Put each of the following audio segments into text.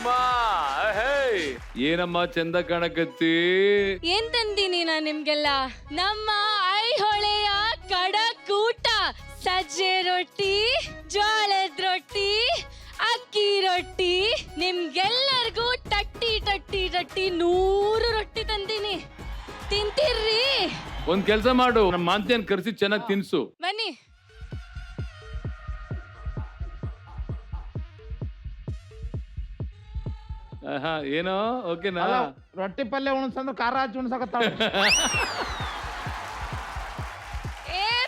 ಅಮ್ಮ ಏನಮ್ಮ ಚಂದ ಕಾಣಕತ್ತಿ. ಏನ್ ತಂದೀನಿ ನಾ ನಿಮ್ಗೆಲ್ಲ? ನಮ್ಮ ಐಹೊಳೆಯ ಕಡಕ್ ಊಟ, ಸಜ್ಜೆ ರೊಟ್ಟಿ, ಜೋಳದ ರೊಟ್ಟಿ, ಅಕ್ಕಿ ರೊಟ್ಟಿ, ನಿಮ್ಗೆಲ್ಲರಿಗೂ ತಟ್ಟಿ 100 ರೊಟ್ಟಿ ತಂದೀನಿ. ತಿಂತೀರ್ರಿ? ಒಂದ್ ಕೆಲ್ಸ ಮಾಡು, ನಮ್ಮ ಮಾಂತಿಯನ್ ಕರ್ಸಿ ಚೆನ್ನಾಗಿ ತಿನ್ಸು. ಬನ್ನಿ. ಏನೋ ಓಕೆನಾ? ರೊಟ್ಟಿ ಪಲ್ಯ ಉಣಸಂದ್ರ ಖಾರ ಹಚ್ಚಿ ಉಣಸಕತ್ತಾಳ.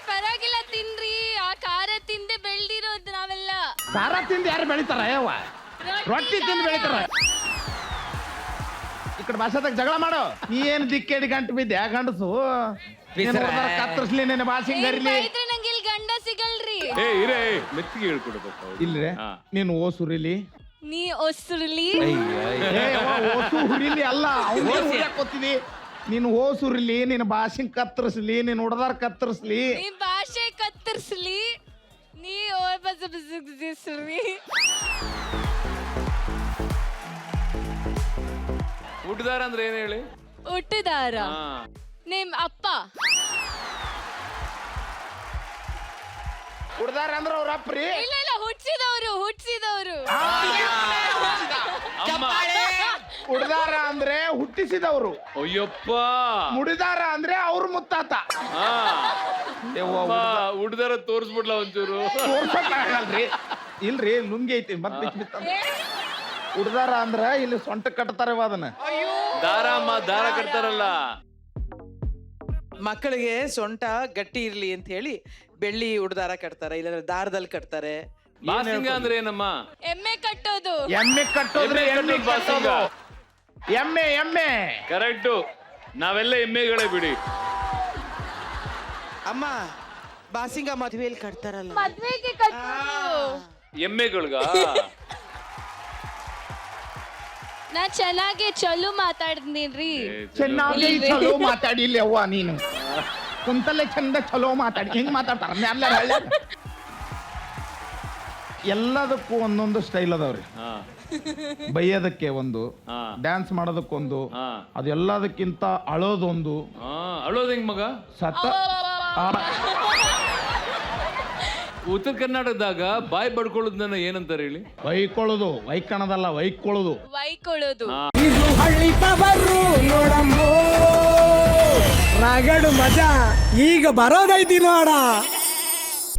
ಪರವಾಗಿಲ್ಲ ತಿನ್ರಿ, ಆ ಖಾರ ತಿಂದೆ ಬೆಳ್ದಿರೋದು ನಾವೆಲ್ಲ. ಖಾರ ತಿಂದು ಯಾರು ಬೆಳಿತಾರ? ಯವ್ವ ರೊಟ್ಟಿ ತಿಂದು ಬೆಳಿತಾರ. ಈ ಕಡೆ ಭಾಷಾದಾಗ ಜಗಳ ಮಾಡು. ನೀ ಏನ್ ದಿಕ್ಕೇಡಿ ಗಂಟು ಬಿದ್ದೆ ಗಂಡಸು ಕತ್ತರಿಸ್ಲಿ ನಿನ್ನ ಭಾಷೆಂಗರಿಲಿ. ನಂಗೆ ಇಲ್ಲಿ ಗಂಡ ಸಿಗಲ್ರಿ. ಮೆತ್ತಿಗೆ ಹೇಳ್ಕೊಡ್ಬೇಕು. ಇಲ್ರಿ ನೀನು ಓಸುರಿಲಿ, ನೀ ಒಸುರ್ಲಿ. ಓಸು ಹುರಿಲಿ ಅಲ್ಲ, ಅವತ್ತಿದಿ. ನೀನು ಓಸುರ್ಲಿ, ನಿನ್ನ ಭಾಷೆ ಕತ್ತರಿಸ್ಲಿ, ನೀನ್ ಹುಡ್ದಾರ ಕತ್ತರಿಸ್ಲಿ, ನೀ ಭಾಷೆ ಕತ್ತರಿಸ್ಲಿ, ನೀ ಬಸ್ರಿ. ಹುಟ್ಟಿದಾರ ಅಂದ್ರೆ ಏನ್ ಹೇಳಿ? ಹುಟ್ಟಿದಾರ ನಿಮ್ ಅಪ್ಪ. ಹುಡ್ದಾರ ಅಂದ್ರ ಅವ್ರ ಅಪ್ರಿ. ಇಲ್ಲ ಹುಟ್ಟಿಸಿದವರು. ಹುಡ್ದಾರ ಅಂದ್ರೆ ಹುಟ್ಟಿಸಿದವರು. ಅಯ್ಯಪ್ಪ. ಮುಡಿದಾರ ಅಂದ್ರೆ ಅವ್ರ ಮುತ್ತಾತ. ಹುಡ್ದಾರ ತೋರ್ಸ್ಬಿಡ್ಲ ಒಂಚೂರು. ತೋರ್ಸಕ್ಕಾಗಲ್ರಿ. ಇಲ್ರಿ ಲುಂಗಿ ಐತಿ ಮತ್ ಬಿತ್ತ. ಹುಡ್ದಾರ ಅಂದ್ರ ಇಲ್ಲಿ ಸೊಂಟ ಕಟ್ತಾರ ಅದನ್ನ. ದಾರ ಕಟ್ತಾರಲ್ಲ. ಮಕ್ಕಳಿಗೆ ಸೊಂಟ ಗಟ್ಟಿ ಇರ್ಲಿ ಅಂತ ಹೇಳಿ ಬೆಳ್ಳಿ ಉಡ್ದಾರ ಕಟ್ತಾರೆ, ಇಲ್ಲ ದಾರದಲ್ಲಿ ಕಟ್ತಾರೆ. ಬಾಸಿಂಗ ಅಂದ್ರೆ ಏನಮ್ಮ? ಎಮ್ಮೆ ಕಟ್ಟೋದು. ಎಮ್ಮೆ ಕಟ್ಟೋದ್ರೆ ಎಮ್ಮೆ ಕರೆಕ್ಟು. ನಾವೆಲ್ಲ ಎಮ್ಮೆಗಳೇ ಬಿಡಿ. ಅಮ್ಮ ಬಾಸಿಂಗ ಮದುವೆಯಲ್ಲಿ ಕಟ್ತಾರಲ್ಲ, ಮದ್ವೆಗೆ ಕಟ್ಟೋದು. ಎಮ್ಮೆಗಳ್ಗ ನಾ ಚೆನ್ನಾಗಿ ಚಲೋ ಮಾತಾಡ್ತೀನ್ರಿ. ಚೆನ್ನಾಗಿ ಚಲೋ ಮಾತಾಡಿಲ್ಲ ಅವ್ವ ನೀನು. ಕುಂತಲ್ಲೇ ಚಂದ ಚಲೋ ಮಾತಾಡಿ. ಹೆಂಗ್ ಮಾತಾಡ್ತಾರ? ಎಲ್ಲದಕ್ಕೂ ಒಂದೊಂದು ಸ್ಟೈಲ್ ಅದಾವ್ರಿ. ಬೈಯೋದಕ್ಕೆ ಒಂದು, ಡ್ಯಾನ್ಸ್ ಮಾಡೋದಕ್ಕೊಂದು, ಅದೆಲ್ಲದಕ್ಕಿಂತ ಅಳೋದೊಂದು. ಅಳೋದ್ ಹೆಂಗ್ ಮಗ? ಉತ್ತರ ಕರ್ನಾಟಕದಾಗ ಬಾಯಿ ಬಡ್ಕೊಳ್ಳೋದನ್ನ ಏನಂತಾರೆ ಹೇಳಿ? ವೈಕೊಳ್ಳೋದು. ವೈಕಣದಲ್ಲ, ವೈಕೊಳ್ಳೋದು. ಇದು ಹಳ್ಳಿ ಪವರು ನೋಡಮ್ಮೋ, ರಗಡು ಮಜಾ ಈಗ ಬರೋದೈತಿ ನೋಡ.